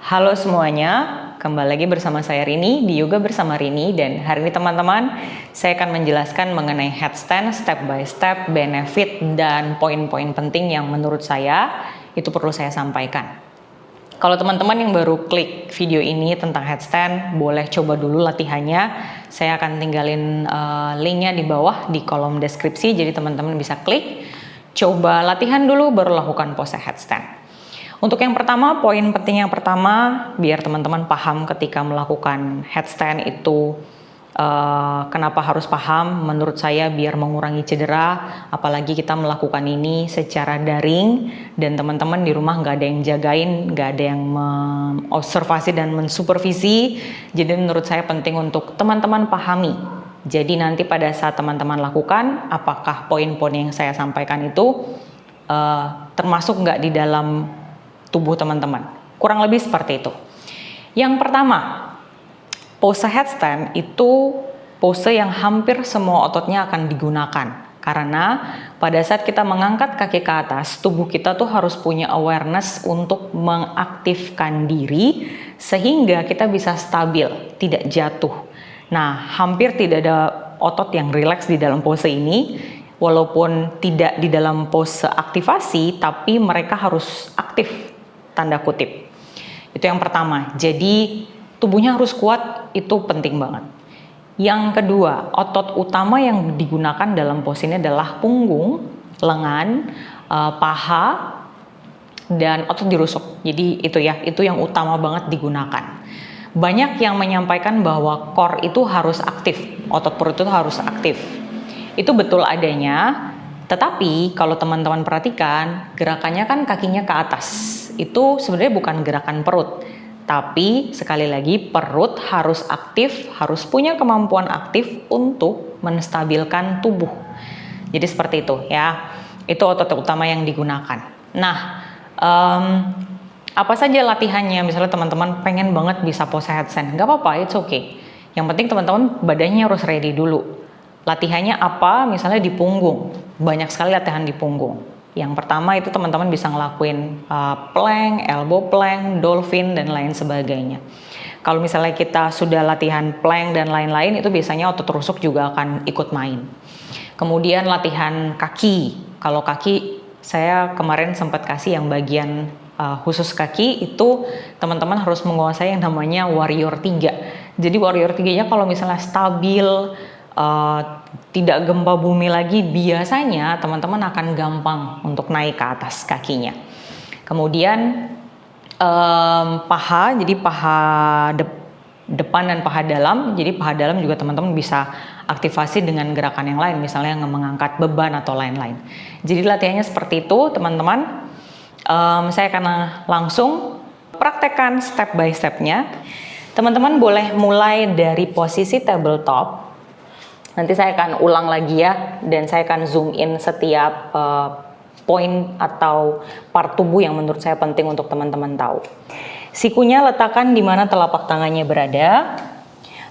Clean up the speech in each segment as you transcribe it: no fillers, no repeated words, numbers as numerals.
Halo semuanya, kembali lagi bersama saya Rini di Yoga Bersama Rini. Dan hari ini teman-teman, saya akan menjelaskan mengenai headstand step by step, benefit, dan poin-poin penting yang menurut saya itu perlu saya sampaikan. Kalau teman-teman yang baru klik video ini tentang headstand, boleh coba dulu latihannya. Saya akan tinggalin linknya di bawah di kolom deskripsi, jadi teman-teman bisa klik, coba latihan dulu baru lakukan pose headstand. Untuk yang pertama, poin penting yang pertama, biar teman-teman paham ketika melakukan headstand itu kenapa harus paham, menurut saya biar mengurangi cedera, apalagi kita melakukan ini secara daring dan teman-teman di rumah nggak ada yang jagain, nggak ada yang mengobservasi dan mensupervisi. Jadi menurut saya penting untuk teman-teman pahami. Jadi nanti pada saat teman-teman lakukan, apakah poin-poin yang saya sampaikan itu termasuk nggak di dalam tubuh teman-teman. Kurang lebih seperti itu. Yang pertama, pose headstand itu pose yang hampir semua ototnya akan digunakan. Karena pada saat kita mengangkat kaki ke atas, tubuh kita tuh harus punya awareness untuk mengaktifkan diri sehingga kita bisa stabil, tidak jatuh. Nah, hampir tidak ada otot yang rileks di dalam pose ini. Walaupun tidak di dalam pose aktivasi, tapi mereka harus aktif, tanda kutip. Itu yang pertama. Jadi tubuhnya harus kuat, itu penting banget. Yang kedua, otot utama yang digunakan dalam pose ini adalah punggung, lengan, paha, dan otot dirusuk. Jadi itu yang utama banget digunakan. Banyak yang menyampaikan bahwa core itu harus aktif, otot perut itu harus aktif. Itu betul adanya, tetapi kalau teman-teman perhatikan, gerakannya kan kakinya ke atas. Itu sebenarnya bukan gerakan perut, tapi sekali lagi perut harus aktif, harus punya kemampuan aktif untuk menstabilkan tubuh. Jadi seperti itu ya, itu otot utama yang digunakan. Nah, apa saja latihannya? Misalnya teman-teman pengen banget bisa pose headstand, nggak apa-apa, it's okay. Yang penting teman-teman badannya harus ready dulu. Latihannya apa? Misalnya di punggung, banyak sekali latihan di punggung. Yang pertama itu teman-teman bisa ngelakuin plank, elbow plank, dolphin, dan lain sebagainya. Kalau misalnya kita sudah latihan plank dan lain-lain, itu biasanya otot rusuk juga akan ikut main. Kemudian latihan kaki. Kalau kaki, saya kemarin sempat kasih yang bagian khusus kaki, itu teman-teman harus menguasai yang namanya warrior 3. Jadi warrior 3-nya kalau misalnya stabil, tidak gempa bumi lagi, biasanya teman-teman akan gampang untuk naik ke atas kakinya. Kemudian paha, jadi paha depan dan paha dalam. Jadi paha dalam juga teman-teman bisa aktivasi dengan gerakan yang lain, misalnya mengangkat beban atau lain-lain. Jadi latihannya seperti itu teman-teman. Saya akan langsung praktekkan step by stepnya. Teman-teman boleh mulai dari posisi tabletop. Nanti saya akan ulang lagi ya, dan saya akan zoom in setiap poin atau part tubuh yang menurut saya penting untuk teman-teman tahu. Sikunya letakkan di mana telapak tangannya berada,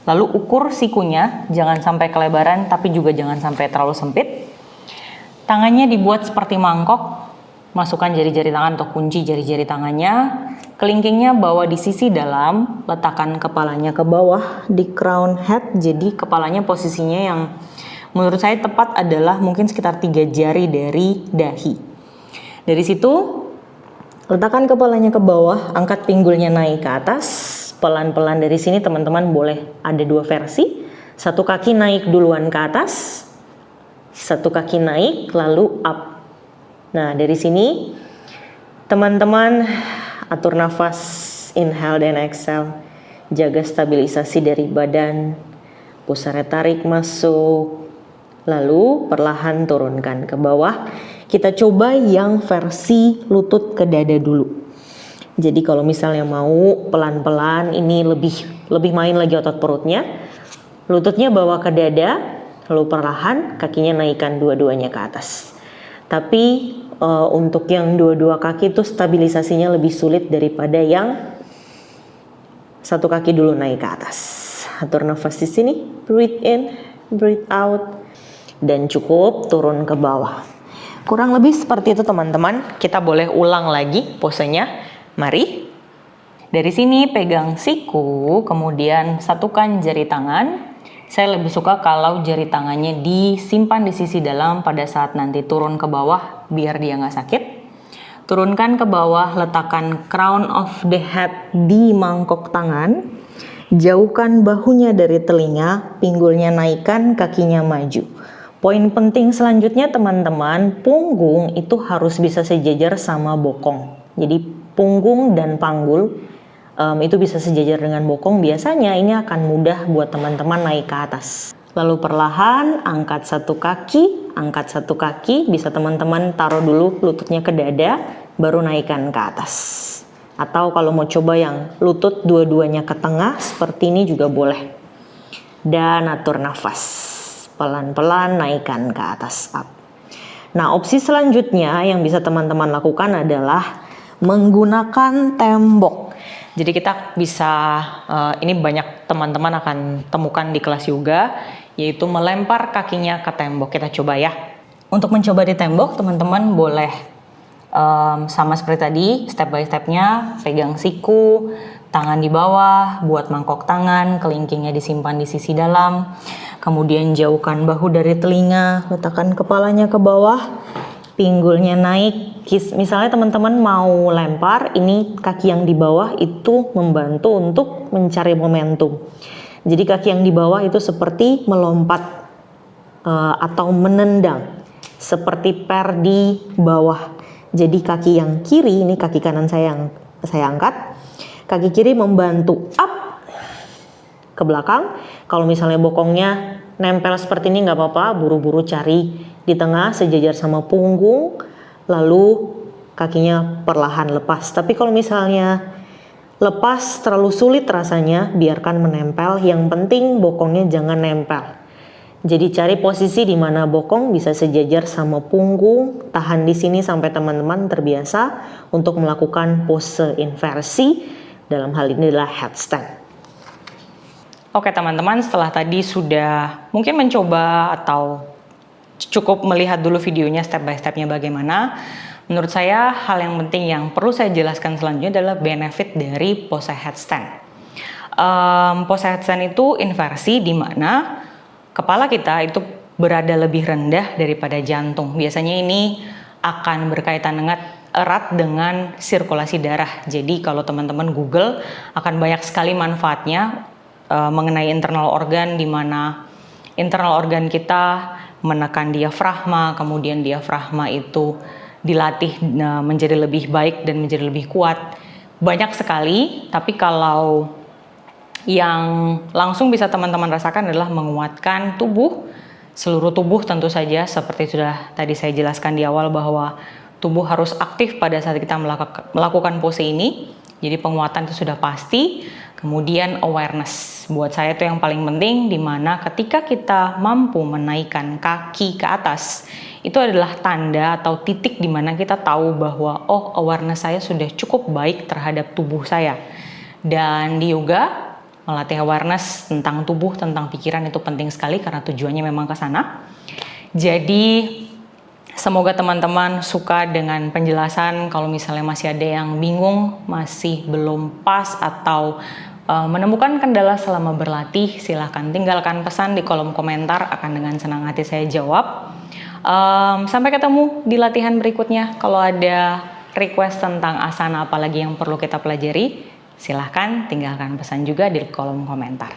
lalu ukur sikunya, jangan sampai kelebaran tapi juga jangan sampai terlalu sempit. Tangannya dibuat seperti mangkok, masukkan jari-jari tangan atau kunci jari-jari tangannya. Kelingkingnya bawa di sisi dalam, letakkan kepalanya ke bawah di crown head. Jadi kepalanya posisinya yang menurut saya tepat adalah mungkin sekitar 3 jari dari dahi. Dari situ letakkan kepalanya ke bawah, angkat pinggulnya naik ke atas. Pelan-pelan dari sini teman-teman boleh ada 2 versi. Satu kaki naik duluan ke atas, satu kaki naik lalu up. Nah dari sini teman-teman atur nafas, inhale dan exhale, jaga stabilisasi dari badan, pusarnya tarik masuk, lalu perlahan turunkan ke bawah. Kita coba yang versi lutut ke dada dulu. Jadi kalau misalnya mau pelan-pelan, ini lebih main lagi otot perutnya, lututnya bawa ke dada, lalu perlahan kakinya naikkan dua-duanya ke atas. Tapi untuk yang dua-dua kaki itu stabilisasinya lebih sulit daripada yang satu kaki dulu naik ke atas. Atur nafas di sini, breathe in, breathe out, dan cukup turun ke bawah. Kurang lebih seperti itu teman-teman. Kita boleh ulang lagi posenya. Mari. Dari sini pegang siku, kemudian satukan jari tangan. Saya lebih suka kalau jari tangannya disimpan di sisi dalam pada saat nanti turun ke bawah biar dia nggak sakit. Turunkan ke bawah, letakkan crown of the head di mangkok tangan. Jauhkan bahunya dari telinga, pinggulnya naikkan, kakinya maju. Poin penting selanjutnya teman-teman, punggung itu harus bisa sejajar sama bokong. Jadi punggung dan panggul itu bisa sejajar dengan bokong. Biasanya ini akan mudah buat teman-teman naik ke atas. Lalu perlahan angkat satu kaki, bisa teman-teman taruh dulu lututnya ke dada, baru naikkan ke atas. Atau kalau mau coba yang lutut dua-duanya ke tengah, seperti ini juga boleh. Dan atur nafas, pelan-pelan naikkan ke atas, up. Nah, opsi selanjutnya yang bisa teman-teman lakukan adalah menggunakan tembok. Jadi kita bisa, ini banyak teman-teman akan temukan di kelas yoga, yaitu melempar kakinya ke tembok. Kita coba ya. Untuk mencoba di tembok, teman-teman boleh sama seperti tadi, step by stepnya, pegang siku, tangan di bawah, buat mangkok tangan, kelingkingnya disimpan di sisi dalam. Kemudian jauhkan bahu dari telinga, letakkan kepalanya ke bawah, pinggulnya naik. Misalnya teman-teman mau lempar, ini kaki yang di bawah itu membantu untuk mencari momentum. Jadi kaki yang di bawah itu seperti melompat atau menendang, seperti per di bawah. Jadi kaki yang kiri, ini kaki kanan saya angkat, kaki kiri membantu up ke belakang. Kalau misalnya bokongnya nempel seperti ini nggak apa-apa, buru-buru cari di tengah sejajar sama punggung, lalu kakinya perlahan lepas. Tapi kalau misalnya lepas terlalu sulit rasanya, biarkan menempel. Yang penting bokongnya jangan nempel. Jadi cari posisi di mana bokong bisa sejajar sama punggung. Tahan di sini sampai teman-teman terbiasa untuk melakukan pose inversi. Dalam hal ini adalah headstand. Oke teman-teman, setelah tadi sudah mungkin mencoba atau cukup melihat dulu videonya step by stepnya bagaimana. Menurut saya hal yang penting yang perlu saya jelaskan selanjutnya adalah benefit dari pose headstand. Pose headstand itu inversi di mana kepala kita itu berada lebih rendah daripada jantung. Biasanya ini akan berkaitan erat dengan sirkulasi darah. Jadi kalau teman-teman Google akan banyak sekali manfaatnya mengenai internal organ, di mana internal organ kita menekan diafragma, kemudian diafragma itu dilatih menjadi lebih baik dan menjadi lebih kuat. Banyak sekali, tapi kalau yang langsung bisa teman-teman rasakan adalah menguatkan tubuh, seluruh tubuh tentu saja, seperti sudah tadi saya jelaskan di awal bahwa tubuh harus aktif pada saat kita melakukan pose ini. Jadi penguatan itu sudah pasti. Kemudian awareness, buat saya itu yang paling penting, dimana ketika kita mampu menaikkan kaki ke atas, itu adalah tanda atau titik dimana kita tahu bahwa oh, awareness saya sudah cukup baik terhadap tubuh saya. Dan di yoga, melatih awareness tentang tubuh, tentang pikiran itu penting sekali karena tujuannya memang ke sana. Jadi semoga teman-teman suka dengan penjelasan. Kalau misalnya masih ada yang bingung, masih belum pas atau menemukan kendala selama berlatih, silahkan tinggalkan pesan di kolom komentar, akan dengan senang hati saya jawab. Sampai ketemu di latihan berikutnya. Kalau ada request tentang asana apalagi yang perlu kita pelajari, silahkan tinggalkan pesan juga di kolom komentar.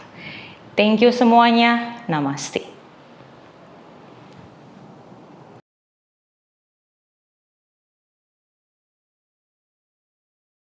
Thank you semuanya, namaste.